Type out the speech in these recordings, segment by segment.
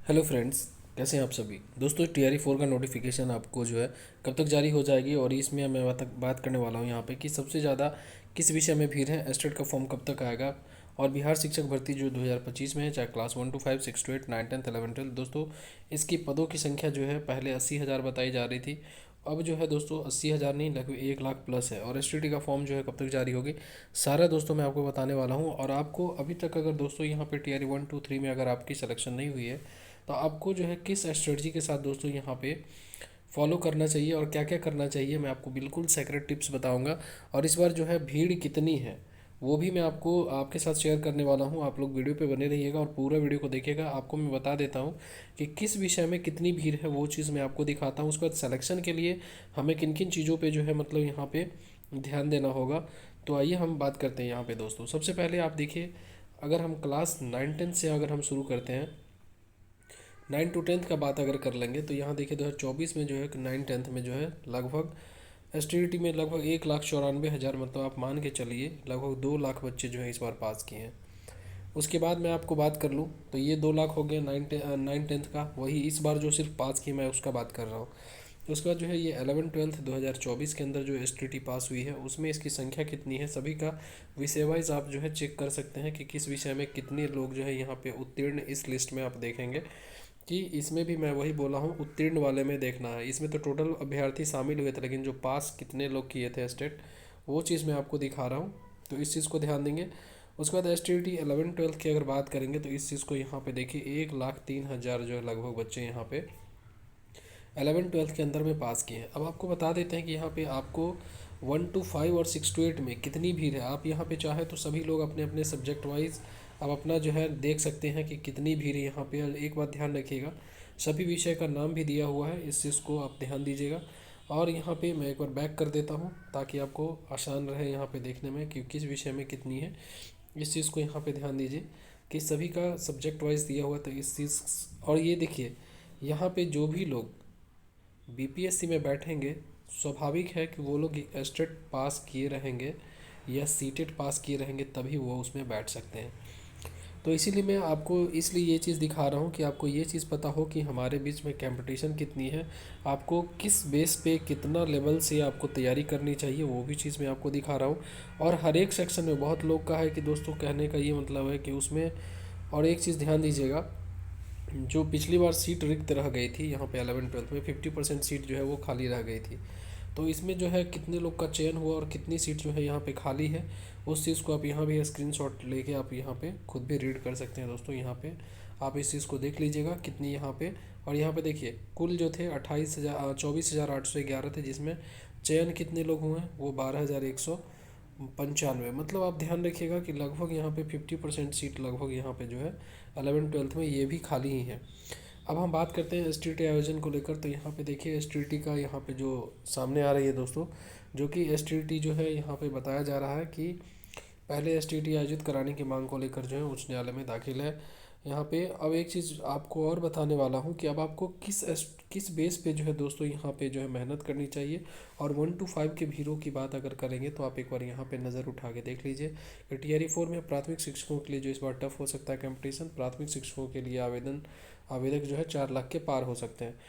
Hello friends, कैसे हैं आप सभी दोस्तों। TRE 4 का नोटिफिकेशन आपको जो है कब तक जारी हो जाएगी, और इसमें मैं बात करने वाला हूं यहाँ पे कि सबसे ज़्यादा किस विषय में भीड़ है, एस्टेट का फॉर्म कब तक आएगा, और बिहार शिक्षक भर्ती जो 2025 में है, चाहे क्लास 1 to 5, 6 to 8, 9, 10, 11, 12। दोस्तों, इसकी पदों की संख्या जो है पहले 80,000 बताई जा रही थी। अब जो है दोस्तों 80,000 नहीं, लगभग 1 लाख प्लस है। और STT का फॉर्म जो है कब तक जारी होगी, सारा दोस्तों मैं आपको बताने वाला हूँ। और आपको अभी तक अगर दोस्तों यहाँ पे TRE 1 to 3 में अगर आपकी सिलेक्शन नहीं हुई है, तो आपको जो है किस स्ट्रेटजी के साथ दोस्तों यहाँ पे फॉलो करना चाहिए और क्या क्या करना चाहिए, मैं आपको बिल्कुल सेक्रेट टिप्स बताऊंगा। और इस बार जो है भीड़ कितनी है वो भी मैं आपको आपके साथ शेयर करने वाला हूँ। आप लोग वीडियो पे बने रहिएगा और पूरा वीडियो को देखिएगा। आपको मैं बता देता हूँ कि किस विषय में कितनी भीड़ है, वो चीज़ मैं आपको दिखाता हूँ। उसके बाद सिलेक्शन के लिए हमें किन किन चीज़ों पे जो है मतलब यहाँ पे ध्यान देना होगा। तो आइए हम बात करते हैं यहाँ पे दोस्तों। सबसे पहले आप देखिए, अगर हम क्लास 9 10 से अगर हम शुरू करते हैं, 9 to 10 का बात अगर कर लेंगे, तो यहाँ देखिए 2024 में जो है 9 10 में जो है लगभग STT में लगभग 1,94,000, मतलब आप मान के चलिए लगभग 2 लाख बच्चे जो है इस बार पास किए हैं। उसके बाद मैं आपको बात कर लूँ तो ये 2 लाख हो गया 9 10 का, वही इस बार जो सिर्फ पास की मैं उसका बात कर रहा हूँ। तो उसके बाद जो है ये 11 12 2024 के अंदर जो STT पास हुई है उसमें इसकी संख्या कितनी है, सभी का विषय वाइज आप जो है चेक कर सकते हैं कि किस विषय में कितने लोग जो है यहाँ पे उत्तीर्ण, इस लिस्ट में आप देखेंगे कि इसमें भी मैं वही बोला हूँ, उत्तीर्ण वाले में देखना है। इसमें तो टोटल अभ्यर्थी शामिल हुए थे, लेकिन जो पास कितने लोग किए थे स्टेट, वो चीज़ मैं आपको दिखा रहा हूँ। तो इस चीज़ को ध्यान देंगे। उसके बाद STT 11 12 की अगर बात करेंगे तो इस चीज़ को यहाँ पे देखिए 1,03,000 जो है लगभग बच्चे यहाँ पे 11 12 के अंदर में पास किए हैं। अब आपको बता देते हैं कि यहाँ पे आपको 1 to 5 और 6 to 8 में कितनी भीड़ है। आप यहाँ पे चाहे तो सभी लोग अपने अपने सब्जेक्ट वाइज आप अपना जो है देख सकते हैं कि कितनी भीड़ है यहाँ पे। एक बात ध्यान रखिएगा, सभी विषय का नाम भी दिया हुआ है, इस चीज़ को आप ध्यान दीजिएगा। और यहाँ पे मैं एक बार बैक कर देता हूँ ताकि आपको आसान रहे यहाँ पे देखने में कि किस विषय में कितनी है। इस चीज़ को यहाँ पे ध्यान दीजिए कि सभी का सब्जेक्ट वाइज दिया हुआ, तो इस चीज़। और ये देखिए, यहाँ पे जो भी लोग BPSC में बैठेंगे, स्वाभाविक है कि वो लोग स्टेट पास किए रहेंगे या सीटेट पास किए रहेंगे, तभी वो उसमें बैठ सकते हैं। तो इसीलिए मैं आपको इसलिए ये चीज़ दिखा रहा हूँ कि आपको ये चीज़ पता हो कि हमारे बीच में कंपटीशन कितनी है, आपको किस बेस पे कितना लेवल से आपको तैयारी करनी चाहिए, वो भी चीज़ मैं आपको दिखा रहा हूँ। और हर एक सेक्शन में बहुत लोग का है कि दोस्तों, कहने का ये मतलब है कि उसमें, और एक चीज़ ध्यान दीजिएगा, जो पिछली बार सीट रिक्त रह गई थी यहाँ पे 11 12 में 50% सीट जो है वो खाली रह गई थी। तो इसमें जो है कितने लोग का चयन हुआ और कितनी सीट जो है यहाँ पे खाली है, उस चीज़ को आप यहाँ भी स्क्रीनशॉट लेके आप यहाँ पे खुद भी रीड कर सकते हैं दोस्तों। यहाँ पे आप इस चीज़ को देख लीजिएगा कितनी यहाँ पे। और यहाँ पे देखिए कुल जो थे 24,811 थे, जिसमें चयन कितने लोग हुए हैं, वो 12,195। मतलब आप ध्यान रखिएगा कि लगभग यहाँ पे 50% सीट लगभग यहाँ पे जो है 11 12 में ये भी खाली ही है। अब हम बात करते हैं STT आयोजन को लेकर। तो यहाँ पे देखिए STT का यहाँ पे जो सामने आ रही है दोस्तों, जो कि STT जो है यहाँ पे बताया जा रहा है कि पहले STT आयोजित कराने की मांग को लेकर जो है उच्च न्यायालय में दाखिल है। यहाँ पे अब एक चीज़ आपको और बताने वाला हूँ कि अब आपको किस बेस पे जो है दोस्तों यहाँ पे जो है मेहनत करनी चाहिए। और 1 to 5 के भीड़ों की बात अगर करेंगे तो आप एक बार यहाँ पे नज़र उठा के देख लीजिए कि TRE 4 में प्राथमिक शिक्षकों के लिए जो इस बार टफ हो सकता है कंपटीशन, प्राथमिक शिक्षकों के लिए आवेदक जो है 4 लाख के पार हो सकते हैं।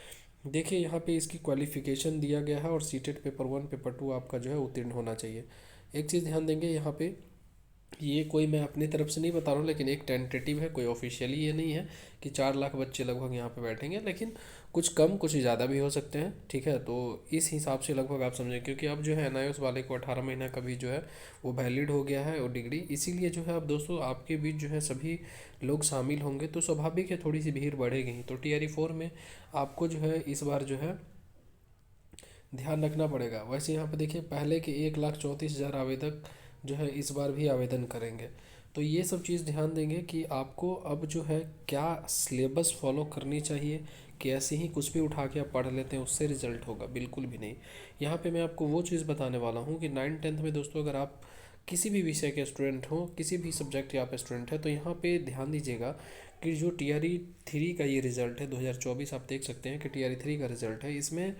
देखिए यहाँ पे इसकी क्वालिफिकेशन दिया गया है, और सीटेट पेपर 1 पेपर 2 आपका जो है उत्तीर्ण होना चाहिए। एक चीज़ ध्यान देंगे यहाँ पे, ये कोई मैं अपनी तरफ से नहीं बता रहा हूँ, लेकिन एक टेंटेटिव है, कोई ऑफिशियली ये नहीं है कि 4 लाख बच्चे लगभग यहाँ पे बैठेंगे, लेकिन कुछ कम कुछ ज़्यादा भी हो सकते हैं। ठीक है, तो इस हिसाब से लगभग आप समझें, क्योंकि अब जो है NIOS वाले को 18 महीना का भी जो है वो वैलिड हो गया है वो डिग्री। इसीलिए जो है अब दोस्तों आपके बीच जो है सभी लोग शामिल होंगे, तो स्वाभाविक है थोड़ी सी भीड़ बढ़ेगी ही। तो TRE 4 में आपको जो है इस बार जो है ध्यान रखना पड़ेगा। वैसे यहाँ पे देखिए पहले के 1,34,000 आवेदक जो है इस बार भी आवेदन करेंगे। तो ये सब चीज़ ध्यान देंगे कि आपको अब जो है क्या सिलेबस फॉलो करनी चाहिए, कि ऐसे ही कुछ भी उठा के आप पढ़ लेते हैं उससे रिजल्ट होगा, बिल्कुल भी नहीं। यहाँ पे मैं आपको वो चीज़ बताने वाला हूँ कि 9 10 में दोस्तों, अगर आप किसी भी विषय के स्टूडेंट हो, किसी भी सब्जेक्ट के आप स्टूडेंट हैं, तो यहाँ पे ध्यान दीजिएगा कि जो TRE 3 का ये रिज़ल्ट है 2024, आप देख सकते हैं कि TRE 3 का रिज़ल्ट है। इसमें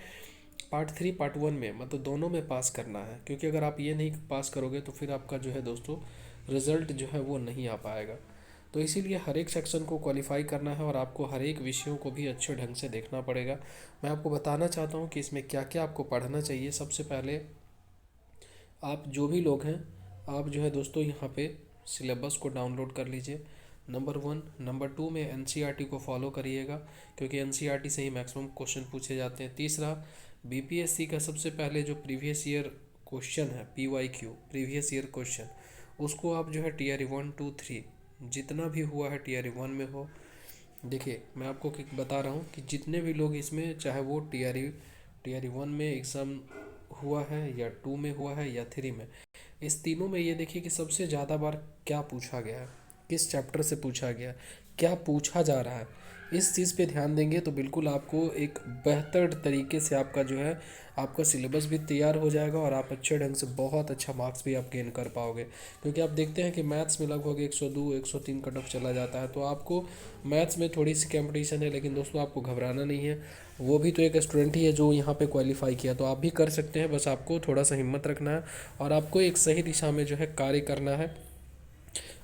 पार्ट 3 पार्ट 1 में मतलब दोनों में पास करना है, क्योंकि अगर आप ये नहीं पास करोगे तो फिर आपका जो है दोस्तों रिज़ल्ट जो है वो नहीं आ पाएगा। तो इसीलिए हर एक सेक्शन को क्वालिफाई करना है और आपको हर एक विषयों को भी अच्छे ढंग से देखना पड़ेगा। मैं आपको बताना चाहता हूँ कि इसमें क्या क्या आपको पढ़ना चाहिए। सबसे पहले आप जो भी लोग हैं, आप जो है दोस्तों यहाँ पे सिलेबस को डाउनलोड कर लीजिए, नंबर वन। नंबर टू में एनसीईआरटी को फॉलो करिएगा, क्योंकि एनसीईआरटी से ही मैक्सिमम क्वेश्चन पूछे जाते हैं। तीसरा, बीपीएससी का सबसे पहले जो प्रीवियस ईयर क्वेश्चन है, पीवाईक्यू प्रीवियस ईयर क्वेश्चन, उसको आप जो है टीआरई 1 2 3 जितना भी हुआ है टीआरई 1 में हो। देखिए मैं आपको बता रहा हूँ कि जितने भी लोग इसमें, चाहे वो टीआरई 1 में एग्ज़ाम हुआ है या 2 में हुआ है या 3 में, इस तीनों में ये देखिए कि सबसे ज़्यादा बार क्या पूछा गया है, किस चैप्टर से पूछा गया है, क्या पूछा जा रहा है। इस चीज़ पे ध्यान देंगे तो बिल्कुल आपको एक बेहतर तरीके से आपका जो है आपका सिलेबस भी तैयार हो जाएगा और आप अच्छे ढंग से बहुत अच्छा मार्क्स भी आप गेन कर पाओगे। क्योंकि आप देखते हैं कि मैथ्स में लगभग 102 103 कट ऑफ चला जाता है, तो आपको मैथ्स में थोड़ी सी कंपटीशन है, लेकिन दोस्तों आपको घबराना नहीं है। वो भी तो एक स्टूडेंट ही है जो यहाँ पे क्वालिफाई किया, तो आप भी कर सकते हैं। बस आपको थोड़ा सा हिम्मत रखना है और आपको एक सही दिशा में जो है कार्य करना है।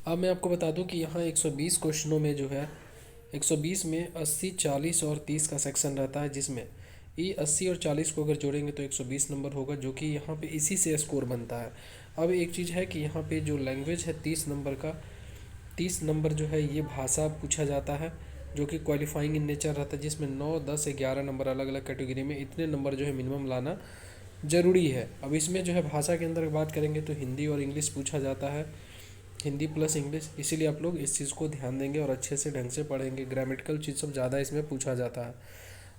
अब मैं आपको बता दूं कि यहाँ 120 क्वेश्चनों में जो है 120 में 80 40 और 30 का सेक्शन रहता है, जिसमें ये 80 और 40 को अगर जोड़ेंगे तो 120 नंबर होगा, जो कि यहाँ पे इसी से स्कोर बनता है। अब एक चीज़ है कि यहाँ पे जो लैंग्वेज है 30 नंबर का, 30 नंबर जो है ये भाषा पूछा जाता है, जो कि क्वालिफाइंग इन नेचर रहता है, जिसमें 9 10 11 नंबर अलग अलग कैटेगरी में इतने नंबर जो है मिनिमम लाना ज़रूरी है। अब इसमें जो है भाषा के अंदर बात करेंगे तो हिंदी और इंग्लिश पूछा जाता है, हिंदी प्लस इंग्लिश, इसीलिए आप लोग इस चीज़ को ध्यान देंगे और अच्छे से ढंग से पढ़ेंगे। ग्रामेटिकल चीज़ सब ज़्यादा इसमें पूछा जाता है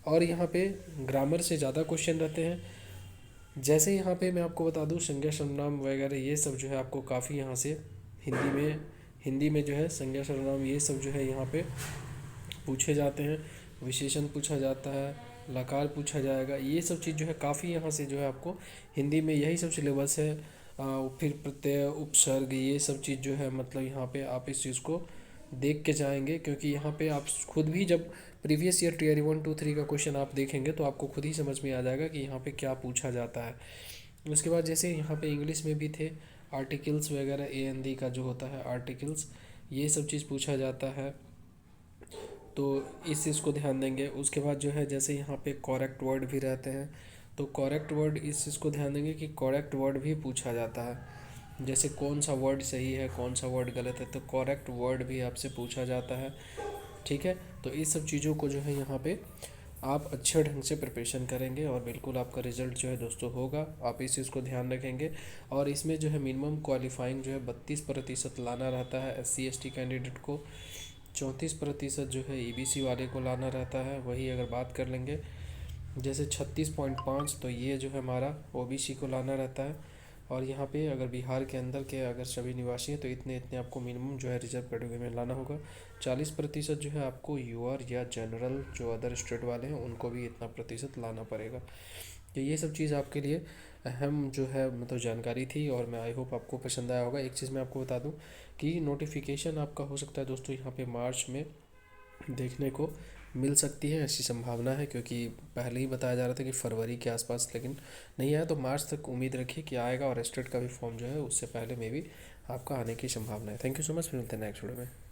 और यहाँ पे ग्रामर से ज़्यादा क्वेश्चन रहते हैं। जैसे यहाँ पे मैं आपको बता दूँ संज्ञा सर्वनाम वगैरह ये सब जो है आपको काफ़ी यहाँ से हिंदी में जो है संज्ञा सर्वनाम ये सब जो है यहाँ पे पूछे जाते हैं। विशेषण पूछा जाता है, लकार पूछा जाएगा, ये सब चीज़ जो है काफ़ी यहाँ से जो है आपको हिंदी में यही सब सिलेबस है। फिर प्रत्यय उपसर्ग ये सब चीज़ जो है मतलब यहाँ पे आप इस चीज़ को देख के जाएंगे, क्योंकि यहाँ पे आप खुद भी जब प्रीवियस ईयर टीआरई 1 2 3 का क्वेश्चन आप देखेंगे तो आपको खुद ही समझ में आ जाएगा कि यहाँ पे क्या पूछा जाता है। उसके बाद जैसे यहाँ पे इंग्लिश में भी थे आर्टिकल्स वगैरह, ए एन डी का जो होता है आर्टिकल्स, ये सब चीज़ पूछा जाता है, तो इस चीज़ को ध्यान देंगे। उसके बाद जो है जैसे यहाँ पे करेक्ट वर्ड भी रहते हैं, तो करेक्ट वर्ड इस चीज़ को ध्यान देंगे कि करेक्ट वर्ड भी पूछा जाता है। जैसे कौन सा वर्ड सही है कौन सा वर्ड गलत है, तो करेक्ट वर्ड भी आपसे पूछा जाता है। ठीक है, तो इस सब चीज़ों को जो है यहाँ पे आप अच्छे ढंग से प्रिपरेशन करेंगे और बिल्कुल आपका रिजल्ट जो है दोस्तों होगा। आप इस चीज़ को ध्यान रखेंगे और इसमें जो है मिनिमम क्वालिफाइंग जो है 32% लाना रहता है SC ST कैंडिडेट को, 34% जो है EBC वाले को लाना रहता है। वही अगर बात कर लेंगे जैसे 36.5, तो ये जो है हमारा OBC को लाना रहता है। और यहाँ पे अगर बिहार के अंदर के अगर सभी निवासी हैं तो इतने इतने आपको मिनिमम जो है रिजर्व कैटेगरी में लाना होगा। 40% जो है आपको यूआर या जनरल जो अदर स्टेट वाले हैं उनको भी इतना प्रतिशत लाना पड़ेगा। तो ये सब चीज़ आपके लिए अहम जो है मतलब जानकारी थी और मैं आई होप आपको पसंद आया होगा। एक चीज़ मैं आपको बता दूं कि नोटिफिकेशन आपका हो सकता है दोस्तों यहाँ पे मार्च में देखने को मिल सकती है, ऐसी संभावना है, क्योंकि पहले ही बताया जा रहा था कि फरवरी के आसपास, लेकिन नहीं आया तो मार्च तक उम्मीद रखिए कि आएगा और स्टेट का भी फॉर्म जो है उससे पहले में भी आपका आने की संभावना है। थैंक यू सो मच, फिर मिलते हैं नेक्स्ट वीडियो में।